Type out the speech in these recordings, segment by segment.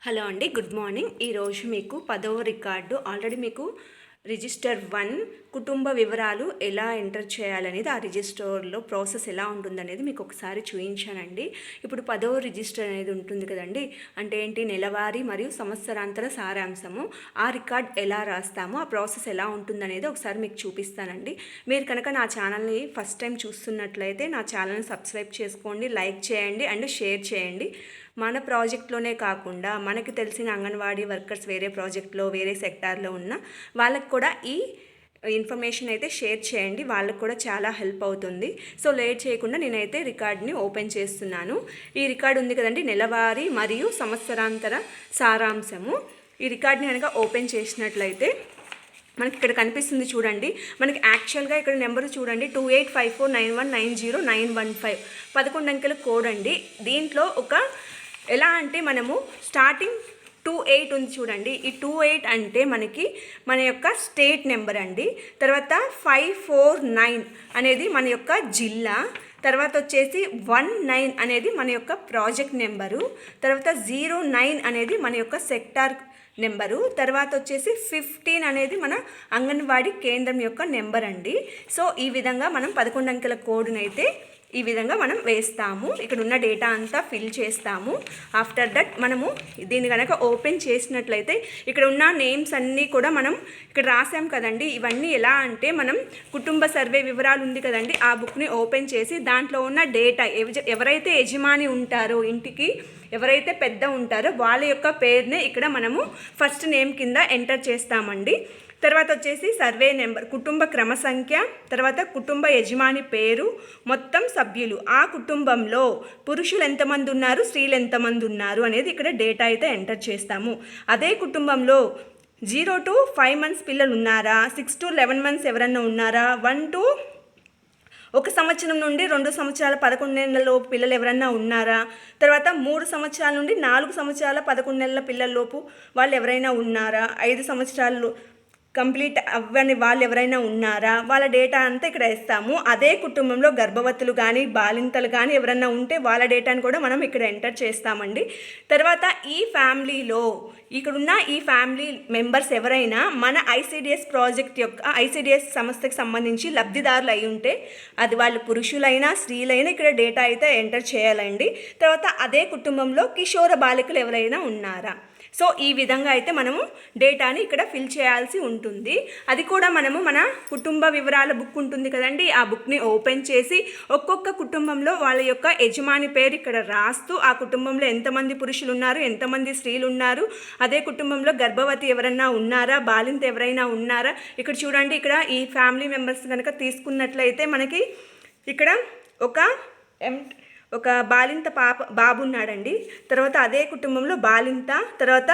Hello అండి, good morning. ఈరోజు మీకు 10వ రికార్డు ఆల్రెడీ మీకు రిజిస్టర్ 1 కుటుంబ వివరాలు ఎలా ఎంటర్ చేయాలనేది ఆ రిజిస్టర్లో ప్రాసెస్ ఎలా ఉంటుందనేది మీకు ఒకసారి చూపించానండి. ఇప్పుడు 10వ రిజిస్టర్ అనేది ఉంటుంది కదండి, అంటే ఏంటి, నెలవారీ మరియు సంవత్సరాంతర సారాంశము. ఆ రికార్డ్ ఎలా రాస్తామో ఆ ప్రాసెస్ ఎలా ఉంటుందనేది ఒకసారి మీకు చూపిస్తానండి. మీరు కనుక నా ఛానల్ని ఫస్ట్ టైం చూస్తున్నట్లయితే నా ఛానల్ని సబ్స్క్రైబ్ చేసుకోండి, లైక్ చేయండి అండ్ షేర్ చేయండి. మన ప్రాజెక్ట్లోనే కాకుండా మనకి తెలిసిన అంగన్వాడీ వర్కర్స్ వేరే ప్రాజెక్ట్లో వేరే సెక్టార్లో ఉన్న వాళ్ళకి కూడా ఈ ఇన్ఫర్మేషన్ అయితే షేర్ చేయండి, వాళ్ళకు కూడా చాలా హెల్ప్ అవుతుంది. సో లేట్ చేయకుండా నేనైతే రికార్డ్ని ఓపెన్ చేస్తున్నాను. ఈ రికార్డ్ ఉంది కదండి, నెలవారీ మరియు సంవత్సరాంతర సారాంశము. ఈ రికార్డ్ని కనుక ఓపెన్ చేసినట్లయితే మనకి ఇక్కడ కనిపిస్తుంది చూడండి. మనకి యాక్చువల్గా ఇక్కడ నెంబర్ చూడండి, 285491909115 11 అంకెల కోడ్ అండి. దీంట్లో ఒక ఎలా అంటే మనము స్టార్టింగ్ 28 ఉంది చూడండి. ఈ 28 అంటే మనకి మన యొక్క స్టేట్ నెంబర్ అండి. తర్వాత 549 అనేది మన యొక్క జిల్లా. తర్వాత వచ్చేసి 19 అనేది మన యొక్క ప్రాజెక్ట్ నెంబరు. తర్వాత 09 అనేది మన యొక్క సెక్టార్ నెంబరు. తర్వాత వచ్చేసి 15 అనేది మన అంగన్వాడీ కేంద్రం యొక్క నెంబర్ అండి. సో ఈ విధంగా మనం 11 అంకెల కోడ్ని అయితే ఈ విధంగా మనం వేస్తాము. ఇక్కడ ఉన్న డేటా అంతా ఫిల్ చేస్తాము. ఆఫ్టర్ దట్ మనము దీన్ని కనుక ఓపెన్ చేసినట్లయితే ఇక్కడ ఉన్న నేమ్స్ అన్నీ కూడా మనం ఇక్కడ రాసాం కదండి. ఇవన్నీ ఎలా అంటే మనం కుటుంబ సర్వే వివరాలు ఉంది కదండి, ఆ బుక్ని ఓపెన్ చేసి దాంట్లో ఉన్న డేటా ఎవరైతే యజమాని ఉంటారో, ఇంటికి ఎవరైతే పెద్ద ఉంటారో వాళ్ళ యొక్క పేరునే ఇక్కడ మనము ఫస్ట్ నేమ్ కింద ఎంటర్ చేస్తామండి. తర్వాత వచ్చేసి సర్వే నెంబర్, కుటుంబ క్రమ సంఖ్య, తర్వాత కుటుంబ యజమాని పేరు, మొత్తం సభ్యులు, ఆ కుటుంబంలో పురుషులు ఎంతమంది ఉన్నారు, స్త్రీలు ఎంతమంది ఉన్నారు అనేది ఇక్కడ డేటా అయితే ఎంటర్ చేస్తాము. అదే కుటుంబంలో 0 to 5 months పిల్లలు ఉన్నారా, 6 to 11 months ఎవరన్నా ఉన్నారా, 1 to 1 సంవత్సరం నుండి 2 సంవత్సరాల 11 నెలలలోపు పిల్లలు ఎవరన్నా ఉన్నారా, తర్వాత 3 సంవత్సరాల నుండి 4 సంవత్సరాల 11 నెలల పిల్లల్లోపు వాళ్ళు ఎవరైనా ఉన్నారా, 5 సంవత్సరాలు కంప్లీట్ అవ్వని వాళ్ళు ఎవరైనా ఉన్నారా, వాళ్ళ డేటా అంతా ఇక్కడ వేస్తాము. అదే కుటుంబంలో గర్భవతులు కానీ బాలింతలు కానీ ఎవరైనా ఉంటే వాళ్ళ డేటాను కూడా మనం ఇక్కడ ఎంటర్ చేస్తామండి. తర్వాత ఈ ఫ్యామిలీలో ఇక్కడున్న ఈ ఫ్యామిలీ మెంబర్స్ ఎవరైనా మన ఐసిడిఎస్ ప్రాజెక్ట్ యొక్క ఐసిడిఎస్ సంస్థకి సంబంధించి లబ్ధిదారులు అయి ఉంటే అది వాళ్ళు పురుషులైనా స్త్రీలైనా ఇక్కడ డేటా అయితే ఎంటర్ చేయాలండి. తర్వాత అదే కుటుంబంలో కిషోర బాలికలు ఎవరైనా ఉన్నారా. సో ఈ విధంగా అయితే మనము డేటాని ఇక్కడ ఫిల్ చేయాల్సి ఉంటుంది. అది కూడా మనము మన కుటుంబ వివరాల బుక్ ఉంటుంది కదండి, ఆ బుక్ని ఓపెన్ చేసి ఒక్కొక్క కుటుంబంలో వాళ్ళ యొక్క యజమాని పేరు ఇక్కడ రాస్తూ ఆ కుటుంబంలో ఎంతమంది పురుషులు ఉన్నారు, ఎంతమంది స్త్రీలు ఉన్నారు, అదే కుటుంబంలో గర్భవతి ఎవరైనా ఉన్నారా, బాలింత ఎవరైనా ఉన్నారా. ఇక్కడ చూడండి, ఇక్కడ ఈ ఫ్యామిలీ మెంబర్స్ కనుక తీసుకున్నట్లయితే మనకి ఇక్కడ ఒక బాలింత బాబు ఉన్నాడండి. తర్వాత అదే కుటుంబంలో బాలింత, తర్వాత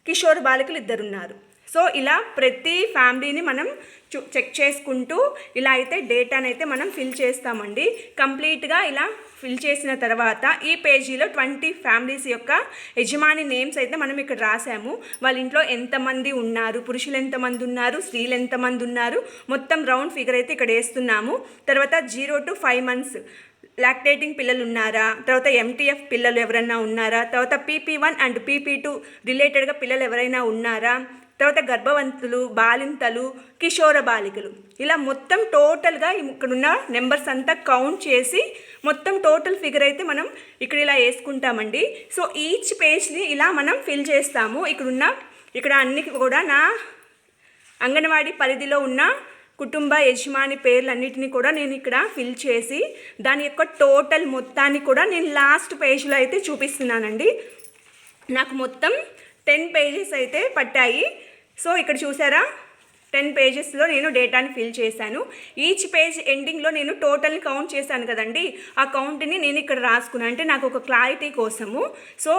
కిషోర్ బాలికలు 2 ఉన్నారు. సో ఇలా ప్రతి ఫ్యామిలీని మనం చెక్ చేసుకుంటూ ఇలా అయితే డేటాని అయితే మనం ఫిల్ చేస్తామండి. కంప్లీట్గా ఇలా ఫిల్ చేసిన తర్వాత ఈ పేజీలో 20 ఫ్యామిలీస్ యొక్క యజమాని నేమ్స్ అయితే మనం ఇక్కడ రాసాము. వాళ్ళ ఇంట్లో ఎంతమంది ఉన్నారు, పురుషులు ఎంతమంది ఉన్నారు, స్త్రీలు ఎంతమంది ఉన్నారు, మొత్తం రౌండ్ ఫిగర్ అయితే ఇక్కడ వేస్తున్నాము. తర్వాత 0 to 5 months లాక్టేటింగ్ పిల్లలు ఉన్నారా, తర్వాత ఎంటీఎఫ్ పిల్లలు ఎవరైనా ఉన్నారా, తర్వాత PP1 అండ్ PP2 రిలేటెడ్గా పిల్లలు ఎవరైనా ఉన్నారా, తర్వాత గర్భవంతులు, బాలింతలు, కిషోర బాలికలు, ఇలా మొత్తం టోటల్గా ఇక్కడున్న నెంబర్స్ అంతా కౌంట్ చేసి మొత్తం టోటల్ ఫిగర్ అయితే మనం ఇక్కడ ఇలా వేసుకుంటామండి. సో ఈచ్ పేజ్ని ఇలా మనం ఫిల్ చేస్తాము. ఇక్కడ అన్ని కూడా నా అంగన్వాడీ పరిధిలో ఉన్న కుటుంబ యజమాని పేర్లన్నిటిని కూడా నేను ఇక్కడ ఫిల్ చేసి దాని యొక్క టోటల్ మొత్తాన్ని కూడా నేను లాస్ట్ పేజ్లో అయితే చూపిస్తున్నానండి. నాకు మొత్తం 10 pages అయితే పట్టాయి. సో ఇక్కడ చూసారా, 10 pagesలో నేను డేటాని ఫిల్ చేశాను. ఈచ్ పేజ్ ఎండింగ్లో నేను టోటల్ని కౌంట్ చేశాను కదండి, ఆ కౌంట్ని నేను ఇక్కడ రాసుకున్నాను, అంటే నాకు ఒక క్లారిటీ కోసము. సో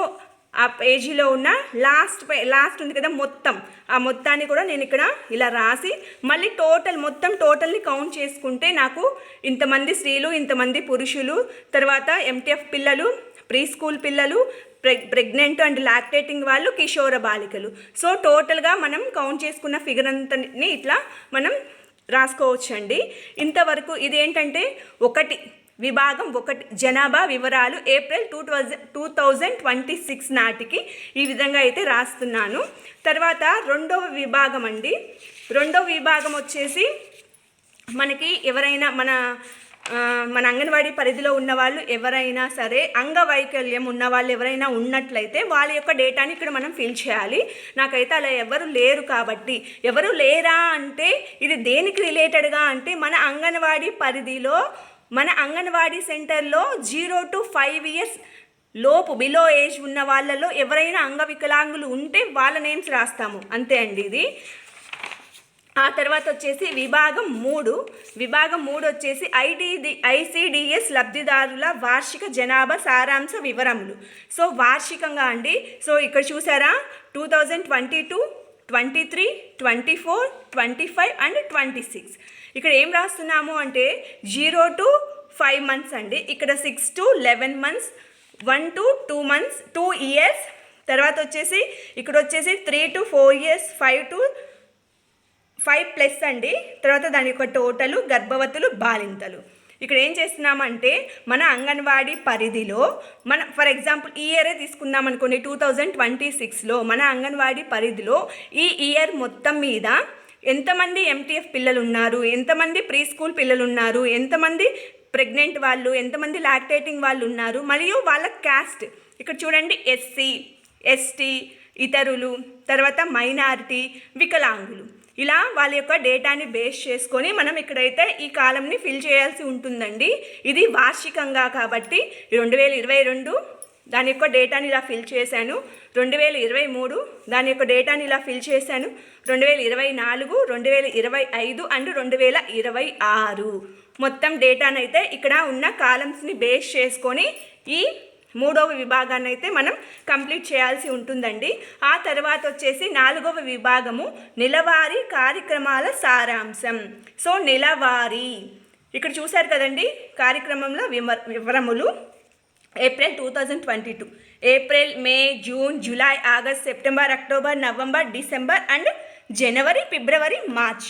ఆ పేజీలో ఉన్న లాస్ట్ ఉంది కదా మొత్తం, ఆ మొత్తాన్ని కూడా నేను ఇక్కడ ఇలా రాసి మళ్ళీ టోటల్ని కౌంట్ చేసుకుంటే నాకు ఇంతమంది స్త్రీలు, ఇంతమంది పురుషులు, తర్వాత ఎంటీఎఫ్ పిల్లలు, ప్రీ స్కూల్ పిల్లలు, ప్రెగ్నెంట్ అండ్ లాక్టేటింగ్ వాళ్ళు, కిషోర బాలికలు. సో టోటల్గా మనం కౌంట్ చేసుకున్న ఫిగర్ అంతని ఇట్లా మనం రాసుకోవచ్చండి. ఇంతవరకు ఇదేంటంటే విభాగం 1 జనాభా వివరాలు ఏప్రిల్ 2026 నాటికి ఈ విధంగా అయితే రాస్తున్నాను. తర్వాత రెండవ విభాగం అండి. రెండవ విభాగం వచ్చేసి మనకి ఎవరైనా మన అంగన్వాడీ పరిధిలో ఉన్న వాళ్ళు ఎవరైనా సరే అంగవైకల్యం ఉన్న వాళ్ళు ఎవరైనా ఉన్నట్లయితే వాళ్ళ యొక్క డేటాని ఇక్కడ మనం ఫిల్ చేయాలి. నాకైతే అలా ఎవరు లేరు కాబట్టి, ఎవరు లేరా అంటే ఇది దేనికి రిలేటెడ్గా అంటే మన అంగన్వాడీ పరిధిలో మన అంగన్వాడీ సెంటర్లో 0 to 5 years లోపు బిలో ఏజ్ ఉన్న వాళ్ళలో ఎవరైనా అంగవికలాంగులు ఉంటే వాళ్ళ నేమ్స్ రాస్తాము, అంతే అండి ఇది. ఆ తర్వాత వచ్చేసి విభాగం 3 వచ్చేసి ICDS లబ్ధిదారుల వార్షిక జనాభా సారాంశ వివరములు. సో వార్షికంగా అండి. సో ఇక్కడ చూసారా 2022, 23, 24, 25 అండ్ 26. ఇక్కడ ఏం రాస్తున్నాము అంటే 0 to 5 months అండి. ఇక్కడ 6 to 11 months, 1 to 2 months, 2 years. తర్వాత వచ్చేసి ఇక్కడ వచ్చేసి 3 to 4 years, 5 to 5+ అండి. తర్వాత దాని యొక్క టోటలు గర్భవతులు బాలింతలు. ఇక్కడ ఏం చేస్తున్నామంటే మన అంగన్వాడీ పరిధిలో ఫర్ ఎగ్జాంపుల్ ఈ ఇయరే తీసుకుందాం అనుకోండి. 2026లో మన అంగన్వాడీ పరిధిలో ఈ ఇయర్ మొత్తం మీద ఎంతమంది MTF పిల్లలు ఉన్నారు, ఎంతమంది ప్రీ స్కూల్ పిల్లలు ఉన్నారు, ఎంతమంది ప్రెగ్నెంట్ వాళ్ళు, ఎంతమంది లాక్టేటింగ్ వాళ్ళు ఉన్నారు, మరియు వాళ్ళ క్యాస్ట్ ఇక్కడ చూడండి SC, ST, ఇతరులు, తర్వాత మైనారిటీ, వికలాంగులు, ఇలా వాళ్ళ యొక్క డేటాని బేస్ చేసుకొని మనం ఇక్కడైతే ఈ కాలంని ఫిల్ చేయాల్సి ఉంటుందండి. ఇది వార్షికంగా కాబట్టి 2022 దాని యొక్క డేటాని ఇలా ఫిల్ చేశాను, 2023 దాని యొక్క డేటాని ఇలా ఫిల్ చేశాను, 2024, 2025 అండ్ 2026 మొత్తం డేటానైతే ఇక్కడ ఉన్న కాలమ్స్ని బేస్ చేసుకొని ఈ 3వ విభాగాన్ని అయితే మనం కంప్లీట్ చేయాల్సి ఉంటుందండి. ఆ తర్వాత వచ్చేసి 4వ విభాగము నెలవారీ కార్యక్రమాల సారాంశం. సో నెలవారీ ఇక్కడ చూశారు కదండి, కార్యక్రమంలో వివరములు April 2022, April, May, June, July, August, September, October, November, December and January, February, March.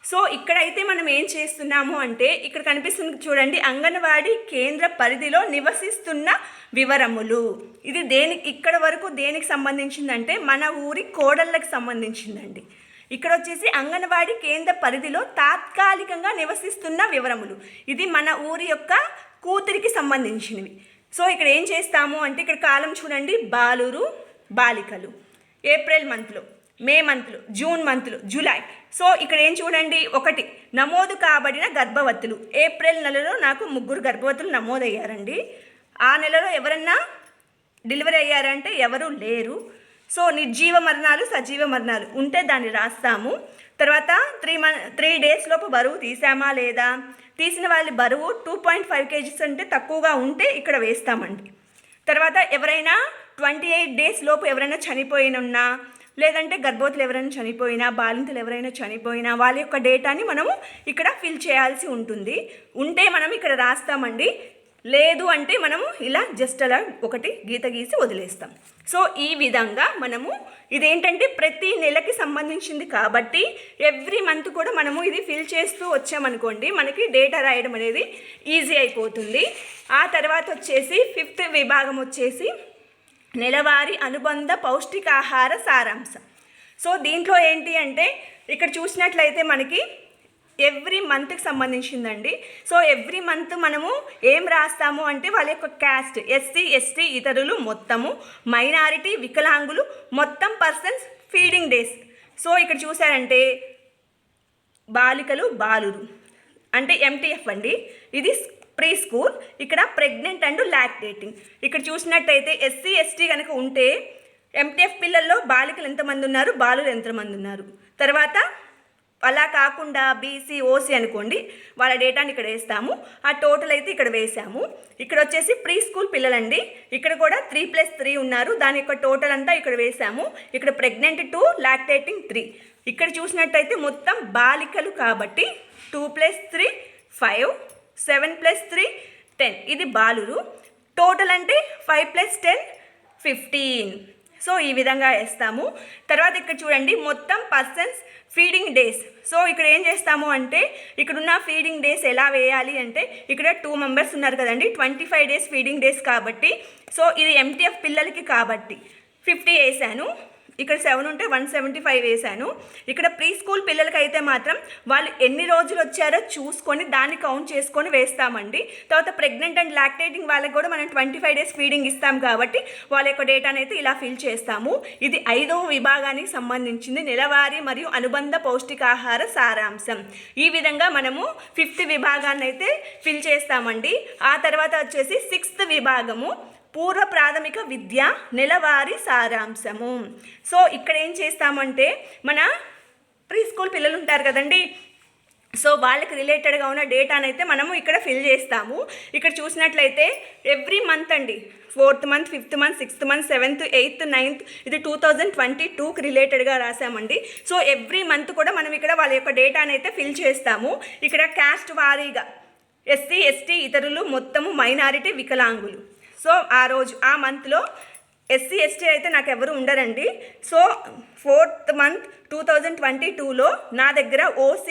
So ఇక్కడైతే మనం ఏం చేస్తున్నాము అంటే ఇక్కడ కనిపిస్తుంది చూడండి, అంగన్వాడీ కేంద్ర పరిధిలో నివసిస్తున్న వివరములు. ఇది ఇక్కడ వరకు దేనికి సంబంధించిందంటే మన ఊరి కోడళ్ళకి సంబంధించిందండి. ఇక్కడ వచ్చేసి అంగన్వాడీ కేంద్ర పరిధిలో తాత్కాలికంగా నివసిస్తున్న వివరములు. ఇది మన ఊరి యొక్క కూతురికి సంబంధించినవి. సో ఇక్కడ ఏం చేస్తాము అంటే ఇక్కడ కాలం చూడండి, బాలురు, బాలికలు, ఏప్రిల్ మంత్లో, మే మంత్లో, జూన్ మంత్లో, జూలై. సో ఇక్కడ ఏం చూడండి, 1 నమోదు కాబడిన గర్భవతులు. ఏప్రిల్ నెలలో నాకు 3 గర్భవతులు నమోదయ్యారండి. ఆ నెలలో ఎవరన్నా డెలివరీ అయ్యారంటే ఎవరు లేరు. సో నిర్జీవ మరణాలు, సజీవ మరణాలు ఉంటే దాన్ని రాస్తాము. తర్వాత 3 days లోపు బరువు తీసామా లేదా, తీసిన వాళ్ళ బరువు 2.5 kgs అంటే తక్కువగా ఉంటే ఇక్కడ వేస్తామండి. తర్వాత ఎవరైనా 28 days లోపు ఎవరైనా చనిపోయినా, లేదంటే గర్భవతులు ఎవరైనా చనిపోయినా, బాలింతలు ఎవరైనా చనిపోయినా వాళ్ళ యొక్క డేటాని మనము ఇక్కడ ఫిల్ చేయాల్సి ఉంటుంది. ఉంటే మనం ఇక్కడ రాస్తామండి, లేదు అంటే మనము ఇలా జస్ట్ అలా 1 గీత గీసి వదిలేస్తాం. సో ఈ విధంగా మనము ఇదేంటంటే ప్రతి నెలకి సంబంధించింది కాబట్టి ఎవ్రీ మంత్ కూడా మనము ఇది ఫిల్ చేస్తూ వచ్చామనుకోండి, మనకి డేటా రాయడం అనేది ఈజీ అయిపోతుంది. ఆ తర్వాత వచ్చేసి 5th విభాగం వచ్చేసి నెలవారీ అనుబంధ పౌష్టికాహార సారాంశం. సో దీంట్లో ఏంటి అంటే ఇక్కడ చూసినట్లయితే మనకి ఎవ్రీ మంత్కి సంబంధించిందండి. సో ఎవ్రీ మంత్ మనము ఏం రాస్తాము అంటే వాళ్ళ యొక్క క్యాస్ట్, SC, ST, ఇతరులు మొత్తము, మైనారిటీ, వికలాంగులు, మొత్తం పర్సన్స్, ఫీడింగ్ డేస్. సో ఇక్కడ చూసారంటే బాలికలు, బాలురు అంటే MTF అండి, ఇది ప్రీ స్కూల్, ఇక్కడ ప్రెగ్నెంట్ అండ్ లాక్టేటింగ్. ఇక్కడ చూసినట్టయితే SC, ST కనుక ఉంటే MTF పిల్లల్లో బాలికలు ఎంతమంది ఉన్నారు, బాలురు ఎంతమంది ఉన్నారు. తర్వాత అలా కాకుండా BC, OC అనుకోండి, వాళ్ళ డేటాని ఇక్కడ వేస్తాము. ఆ టోటల్ అయితే ఇక్కడ వేసాము. ఇక్కడ వచ్చేసి ప్రీ స్కూల్ పిల్లలండి, ఇక్కడ కూడా 3+3 ఉన్నారు, దాని యొక్క టోటల్ అంతా ఇక్కడ వేసాము. ఇక్కడ ప్రెగ్నెంట్ 2, లాక్టేటింగ్ 3. ఇక్కడ చూసినట్టయితే మొత్తం బాలికలు కాబట్టి 2+3 5, 7+3 10, ఇది బాలురు. టోటల్ అంటే 5+10 15. సో ఈ విధంగా వేస్తాము. తర్వాత ఇక్కడ చూడండి మొత్తం పర్సన్స్ ఫీడింగ్ డేస్. సో ఇక్కడ ఏం చేస్తాము అంటే ఇక్కడున్న ఫీడింగ్ డేస్ ఎలా వేయాలి అంటే ఇక్కడ 2 మెంబర్స్ ఉన్నారు కదండి, 25 డేస్ ఫీడింగ్ డేస్ కాబట్టి సో ఇది MTF పిల్లలకి కాబట్టి 50 వేసాను. ఇక్కడ 7 ఉంటే 175 వేసాను. ఇక్కడ ప్రీ స్కూల్ పిల్లలకి అయితే మాత్రం వాళ్ళు ఎన్ని రోజులు వచ్చారో చూసుకొని దాన్ని కౌంట్ చేసుకొని వేస్తామండి. తర్వాత ప్రెగ్నెంట్ అండ్ లాక్టేటింగ్ వాళ్ళకి కూడా మనం 25 డేస్ ఫీడింగ్ ఇస్తాం కాబట్టి వాళ్ళ యొక్క డేటాను అయితే ఇలా ఫిల్ చేస్తాము. ఇది 5వ విభాగానికి సంబంధించింది, నెలవారీ మరియు అనుబంధ పౌష్టికాహార సారాంశం. ఈ విధంగా మనము 5th విభాగాన్ని అయితే ఫిల్ చేస్తామండి. ఆ తర్వాత వచ్చేసి 6th విభాగము పూర్వ ప్రాథమిక విద్య నెలవారీ సారాంశము. సో ఇక్కడ ఏం చేస్తామంటే మన ప్రీ స్కూల్ పిల్లలు ఉంటారు కదండి, సో వాళ్ళకి రిలేటెడ్గా ఉన్న డేటాను అయితే మనము ఇక్కడ ఫిల్ చేస్తాము. ఇక్కడ చూసినట్లయితే ఎవ్రీ మంత్ అండి, 4th month, 5th month, 6th month, 7th, 8th, 9th ఇది 2022కి రిలేటెడ్గా రాసామండి. సో ఎవ్రీ మంత్ కూడా మనం ఇక్కడ వాళ్ళ యొక్క డేటాను అయితే ఫిల్ చేస్తాము. ఇక్కడ క్యాస్ట్ వారీగా SC, ST ఇతరులు మొత్తము మైనారిటీ వికలాంగులు. సో ఆ రోజు ఆ మంత్లో SC, ST అయితే నాకు ఎవరు ఉండరండి. సో 4th మంత్ 2022లో నా దగ్గర OC,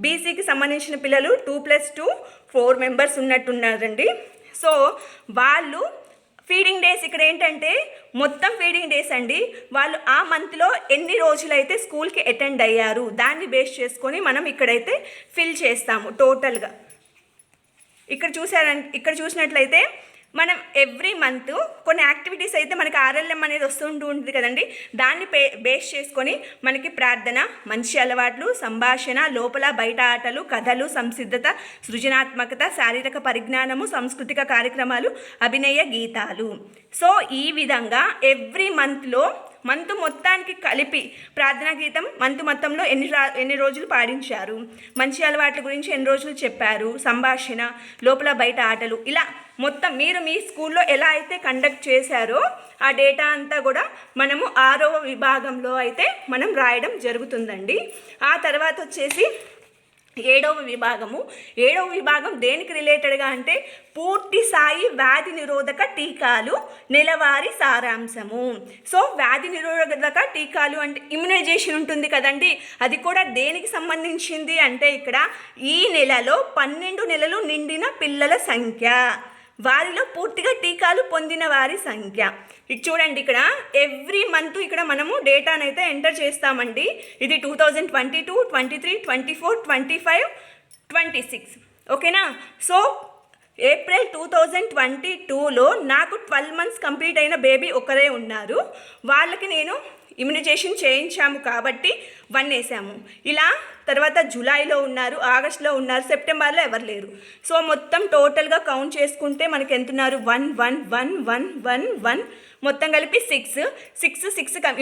BCకి సంబంధించిన పిల్లలు 2+2 4 మెంబర్స్ ఉన్నట్టున్నారండి. సో వాళ్ళు ఫీడింగ్ డేస్ ఇక్కడ ఏంటంటే మొత్తం ఫీడింగ్ డేస్ అండి, వాళ్ళు ఆ మంత్లో ఎన్ని రోజులైతే స్కూల్కి అటెండ్ అయ్యారు దాన్ని బేస్ చేసుకొని మనం ఇక్కడైతే ఫిల్ చేస్తాము టోటల్గా. ఇక్కడ చూసినట్లయితే మనం ఎవ్రీ మంత్ కొన్ని యాక్టివిటీస్ అయితే మనకి RLM అనేది వస్తుంటూ ఉంటుంది కదండి, దాన్ని బేస్ చేసుకొని మనకి ప్రార్థన, మంచి అలవాట్లు, సంభాషణ, లోపల బయట ఆటలు, కథలు, సంసిద్ధత, సృజనాత్మకత, శారీరక పరిజ్ఞానము, సాంస్కృతిక కార్యక్రమాలు, అభినయ గీతాలు. సో ఈ విధంగా ఎవ్రీ మంత్ మొత్తానికి కలిపి ప్రార్థనా గీతం మంత్ మొత్తంలో ఎన్ని రోజులు పాడించారు, మంచి అలవాట్ల గురించి ఎన్ని రోజులు చెప్పారు, సంభాషణ, లోపల బయట ఆటలు, ఇలా మొత్తం మీరు మీ స్కూల్లో ఎలా అయితే కండక్ట్ చేశారో ఆ డేటా అంతా కూడా మనము 6వ విభాగంలో అయితే మనం రాయడం జరుగుతుందండి. ఆ తర్వాత వచ్చేసి 7వ విభాగము. 7వ విభాగం దేనికి రిలేటెడ్గా అంటే పూర్తి స్థాయి వ్యాధి నిరోధక టీకాలు నెలవారీ సారాంశము. సో వ్యాధి నిరోధక టీకాలు అంటే ఇమ్యునైజేషన్ ఉంటుంది కదండి, అది కూడా దేనికి సంబంధించింది అంటే ఇక్కడ ఈ నెలలో 12 నెలలు నిండిన పిల్లల సంఖ్య, వారిలో పూర్తిగా టీకాలు పొందిన వారి సంఖ్య. ఇది చూడండి, ఇక్కడ ఎవ్రీ మంత్ ఇక్కడ మనము డేటాను అయితే ఎంటర్ చేస్తామండి. ఇది 2022, 23, 24, 25, 26 ఓకేనా. సో ఏప్రిల్ 2022లో నాకు 12 మంత్స్ కంప్లీట్ అయిన బేబీ ఒకరే ఉన్నారు, వాళ్ళకి నేను ఇమ్యునైజేషన్ చేయించాము కాబట్టి 1 వేసాము. ఇలా తర్వాత జూలైలో ఉన్నారు, ఆగస్టులో ఉన్నారు, సెప్టెంబర్లో ఎవరు లేరు. సో మొత్తం టోటల్గా కౌంట్ చేసుకుంటే మనకి ఎంత ఉన్నారు 1 1 1 1 1 1 మొత్తం కలిపి 6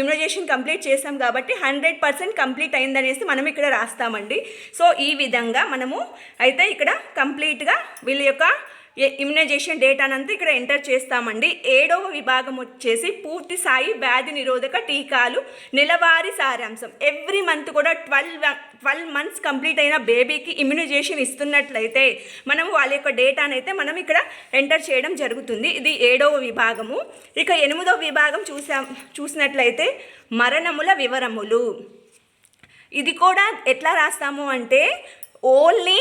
ఇమ్యునైజేషన్ కంప్లీట్ చేసాం కాబట్టి 100% కంప్లీట్ అయిందనేసి మనం ఇక్కడ రాస్తామండి. సో ఈ విధంగా మనము అయితే ఇక్కడ కంప్లీట్గా వీళ్ళ యొక్క ఇమ్యునైజేషన్ డేటానంతా ఇక్కడ ఎంటర్ చేస్తామండి. 7వ విభాగం వచ్చేసి పూర్తి స్థాయి వ్యాధి నిరోధక టీకాలు నెలవారీ సారాంశం. ఎవ్రీ మంత్ కూడా 12 మంత్స్ కంప్లీట్ అయిన బేబీకి ఇమ్యునైజేషన్ ఇస్తున్నట్లయితే మనం వాళ్ళ యొక్క డేటాను అయితే మనం ఇక్కడ ఎంటర్ చేయడం జరుగుతుంది. ఇది 7వ విభాగము. ఇక 8వ విభాగం చూసినట్లయితే మరణముల వివరములు. ఇది కూడా ఎట్లా రాస్తాము అంటే ఓన్లీ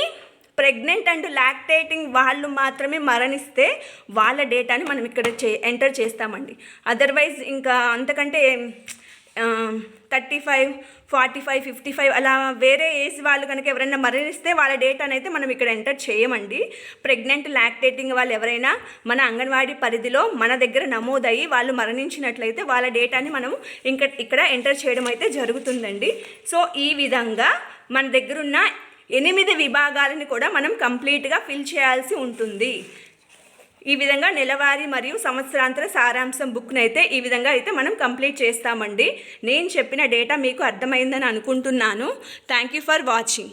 ప్రెగ్నెంట్ అండ్ లాక్టేటింగ్ వాళ్ళు మాత్రమే మరణిస్తే వాళ్ళ డేటాని మనం ఇక్కడ ఎంటర్ చేస్తామండి. అదర్వైజ్ ఇంకా అంతకంటే 35, 45, 55 అలా వేరే ఏజ్ వాళ్ళు కనుక ఎవరైనా మరణిస్తే వాళ్ళ డేటాను అయితే మనం ఇక్కడ ఎంటర్ చేయమండి. ప్రెగ్నెంట్ లాక్టేటింగ్ వాళ్ళు ఎవరైనా మన అంగన్వాడీ పరిధిలో మన దగ్గర నమోదయ్యి వాళ్ళు మరణించినట్లయితే వాళ్ళ డేటాని మనం ఇక్కడ ఎంటర్ చేయడం అయితే జరుగుతుందండి. సో ఈ విధంగా మన దగ్గరున్న 8 విభాగాలను కూడా మనం కంప్లీట్గా ఫిల్ చేయాల్సి ఉంటుంది. ఈ విధంగా నెలవారీ మరియు సంవత్సరాంతర సారాంశం బుక్ని అయితే ఈ విధంగా అయితే మనం కంప్లీట్ చేస్తామండి. నేను చెప్పిన డేటా మీకు అర్థమైందని అనుకుంటున్నాను. Thank you for watching.